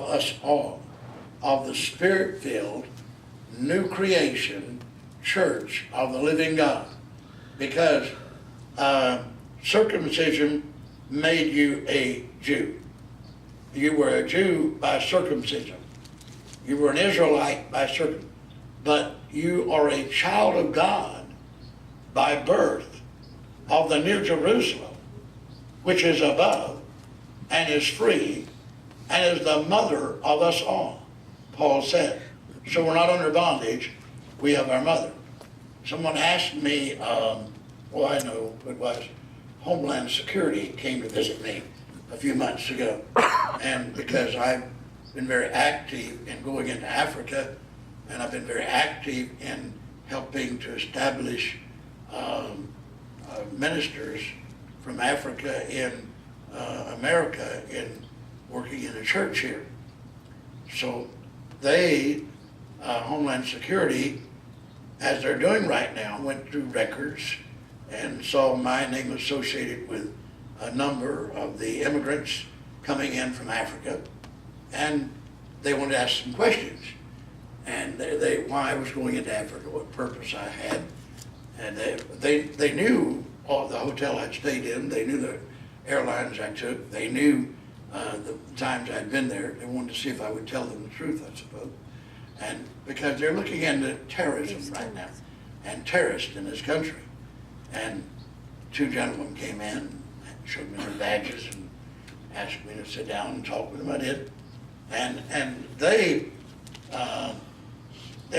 us all of the Spirit-filled, new creation church of the living God. Because circumcision made you a Jew. You were a Jew by circumcision. You were an Israelite by circumcision. But you are a child of God by birth of the New Jerusalem, which is above and is free and is the mother of us all, Paul said. So we're not under bondage, we have our mother. Someone asked me, well, I know it was Homeland Security came to visit me a few months ago. And because I've been very active in going into Africa, and I've been very active in helping to establish ministers from Africa in America in working in the church here. So they, Homeland Security, as they're doing right now, went through records and saw my name associated with a number of the immigrants coming in from Africa, and they wanted to ask some questions. And why I was going into Africa, what purpose I had, and they knew all the hotel I'd stayed in, they knew the airlines I took, they knew the times I'd been there. They wanted to see if I would tell them the truth, I suppose. And because they're looking into terrorism right now, and terrorists in this country. And two gentlemen came in and showed me their badges and asked me to sit down and talk with them. I did. And they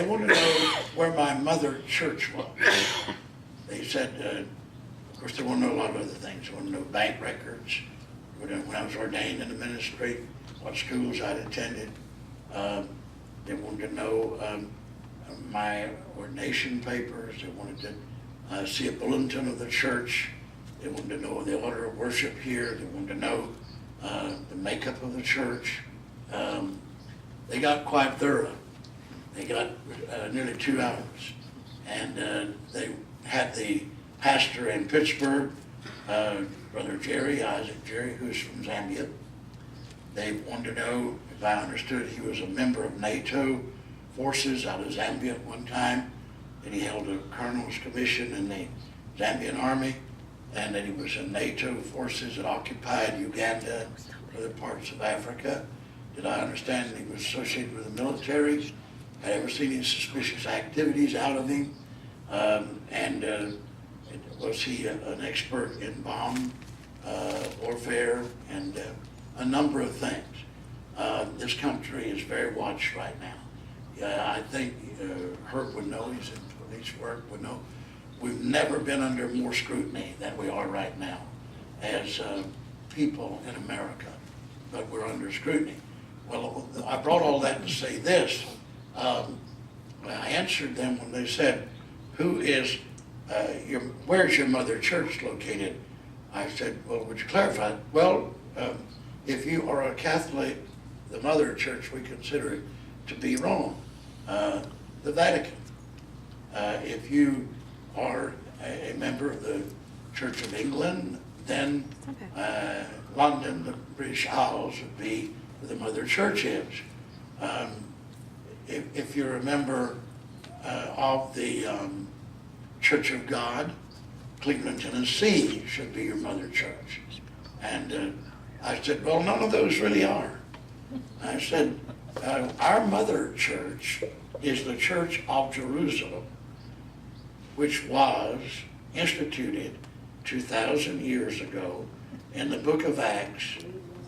wanted to know where my mother church was. They said, of course, they want to know a lot of other things. They want to know bank records, when I was ordained in the ministry, what schools I'd attended. They wanted to know my ordination papers. They wanted to see a bulletin of the church. They wanted to know the order of worship here. They wanted to know the makeup of the church. They got quite thorough. They got nearly 2 hours. And they had the pastor in Pittsburgh, Brother Isaac Jerry, who's from Zambia. They wanted to know, if I understood, he was a member of NATO forces out of Zambia at one time, and he held a colonel's commission in the Zambian army, and that he was in NATO forces that occupied Uganda and other parts of Africa. Did I understand that he was associated with the military? Had I ever seen any suspicious activities out of him? Was he an expert in bomb warfare and a number of things? This country is very watched right now. I think Herb would know, he's in police work, would know. We've never been under more scrutiny than we are right now as people in America, but we're under scrutiny. Well, I brought all that to say this. I answered them when they said, where's your mother church located? I said, well, would you clarify? Well, if you are a Catholic, the mother church, we consider it to be Rome, the Vatican. If you are a member of the Church of England, then London, the British Isles, would be where the mother church is. If you're a member of the Church of God, Cleveland, Tennessee should be your mother church. And I said, well, none of those really are. I said, our mother church is the Church of Jerusalem, which was instituted 2,000 years ago in the book of Acts.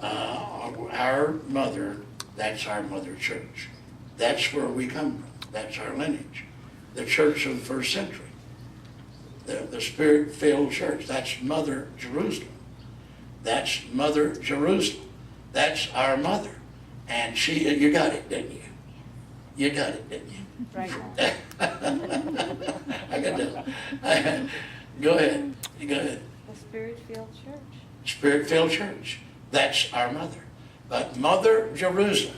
Our mother, that's our mother church. That's where we come from. That's our lineage. The church of the first century. The Spirit-filled church. That's Mother Jerusalem. That's Mother Jerusalem. That's our mother. And you got it, didn't you? You got it, didn't you? Right. I got that. Go ahead. Go ahead. The Spirit-filled church. Spirit-filled church. That's our mother. But Mother Jerusalem,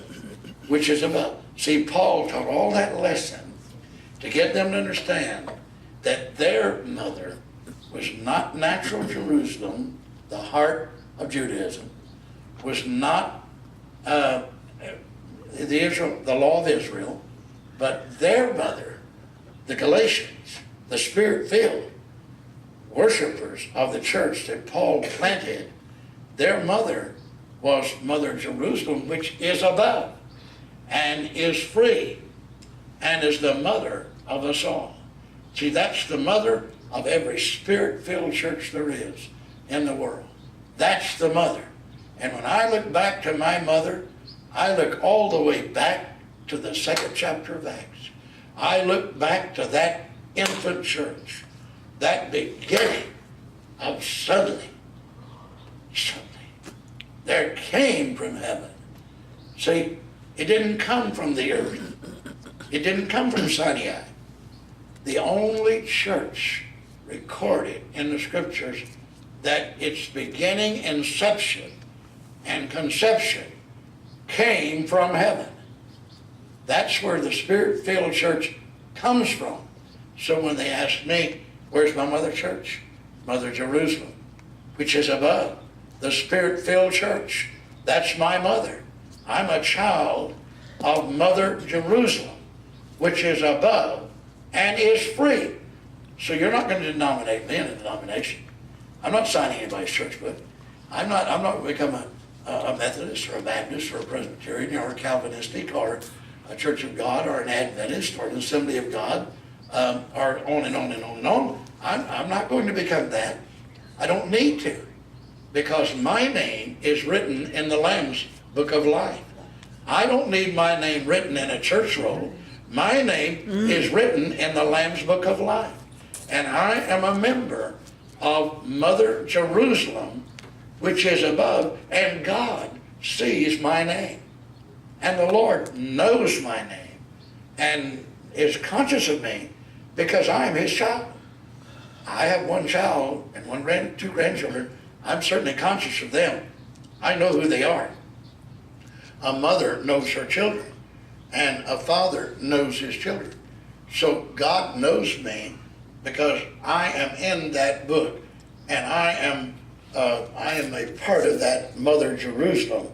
which is about, see, Paul taught all that lesson to get them to understand that their mother was not natural Jerusalem, the heart of Judaism, was not the law of Israel, but their mother, the Galatians, the Spirit-filled worshipers of the church that Paul planted, their mother was Mother Jerusalem, which is above and is free and is the mother of us all. See, that's the mother of every Spirit-filled church there is in the world. That's the mother. And when I look back to my mother, I look all the way back to the 2nd chapter of Acts. I look back to that infant church, that beginning of suddenly, there came from heaven. See, it didn't come from the earth. It didn't come from Sinai. The only church recorded in the scriptures that its beginning, inception, and conception came from heaven. That's where the Spirit-filled church comes from. So when they ask me, where's my mother church? Mother Jerusalem, which is above. The Spirit-filled church. That's my mother. I'm a child of Mother Jerusalem, which is above and is free. So you're not going to denominate me in a denomination. I'm not signing anybody's church book. I'm not going to become a Methodist or a Baptist or a Presbyterian or a Calvinistic or a Church of God or an Adventist or an Assembly of God or on and on and on and on. I'm not going to become that. I don't need to, because my name is written in the Lamb's Book of Life. I don't need my name written in a church roll. My name is written in the Lamb's Book of Life. And I am a member of Mother Jerusalem, which is above, and God sees my name. And the Lord knows my name and is conscious of me because I am his child. I have one child and two grandchildren. I'm certainly conscious of them. I know who they are. A mother knows her children, and a father knows his children. So God knows me because I am in that book, and I am a part of that Mother Jerusalem,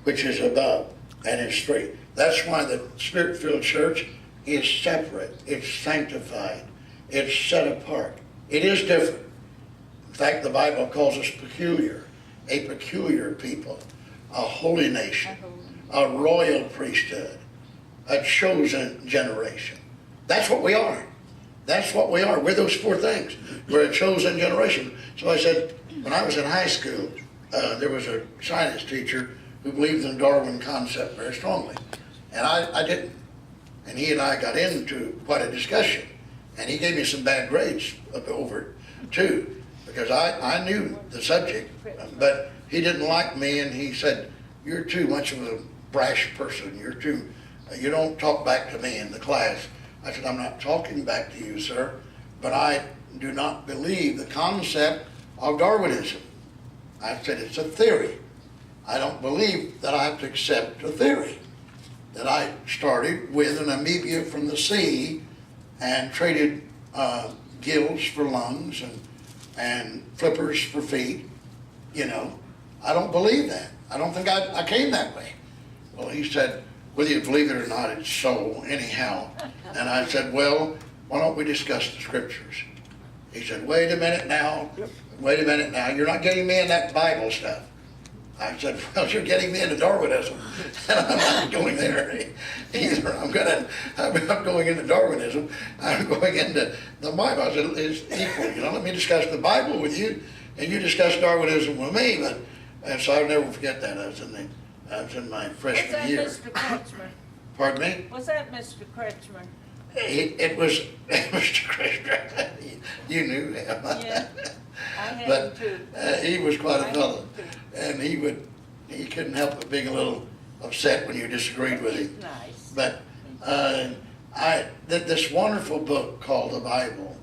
which is above and is free. That's why the Spirit-filled church is separate, it's sanctified, it's set apart. It is different. In fact, the Bible calls us peculiar, a peculiar people, a holy nation, a royal priesthood, a chosen generation. That's what we are. That's what we are. We're those four things. We're a chosen generation. So I said, when I was in high school, there was a science teacher who believed in the Darwin concept very strongly. And I didn't. And he and I got into quite a discussion. And he gave me some bad grades over it, too, because I knew the subject. But he didn't like me, and he said, you're too much of a brash person. You don't talk back to me in the class. I said, I'm not talking back to you, sir, but I do not believe the concept of Darwinism. I said, it's a theory. I don't believe that I have to accept a theory. That I started with an amoeba from the sea and traded gills for lungs and flippers for feet. You know, I don't believe that. I don't think I came that way. Well, he said, whether you believe it or not, it's so anyhow. And I said, well, why don't we discuss the scriptures? He said, wait a minute now, you're not getting me in that Bible stuff. I said, well, you're getting me into Darwinism, and I'm not going there either. I'm going into Darwinism. I'm going into the Bible. I said, it's equal. Let me discuss the Bible with you, and you discuss Darwinism with me. And so I'll never forget that. I was in my freshman year. Was that Mr. Kretschmer? Pardon me? Was that Mr. Kretschmer? It was Mr. Kretschmer. You knew him. Yeah, I had But to. he was quite a fellow. And he couldn't help but being a little upset when you disagreed with him. Nice. But this wonderful book called the Bible,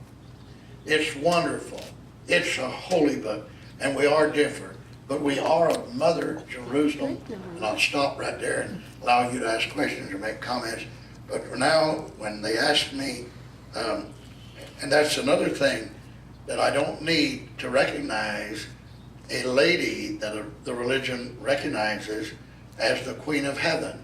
it's wonderful. It's a holy book, and we are different. But we are of Mother Jerusalem. And I'll stop right there and allow you to ask questions or make comments. But for now, when they ask me, and that's another thing that I don't need to recognize a lady that the religion recognizes as the Queen of Heaven.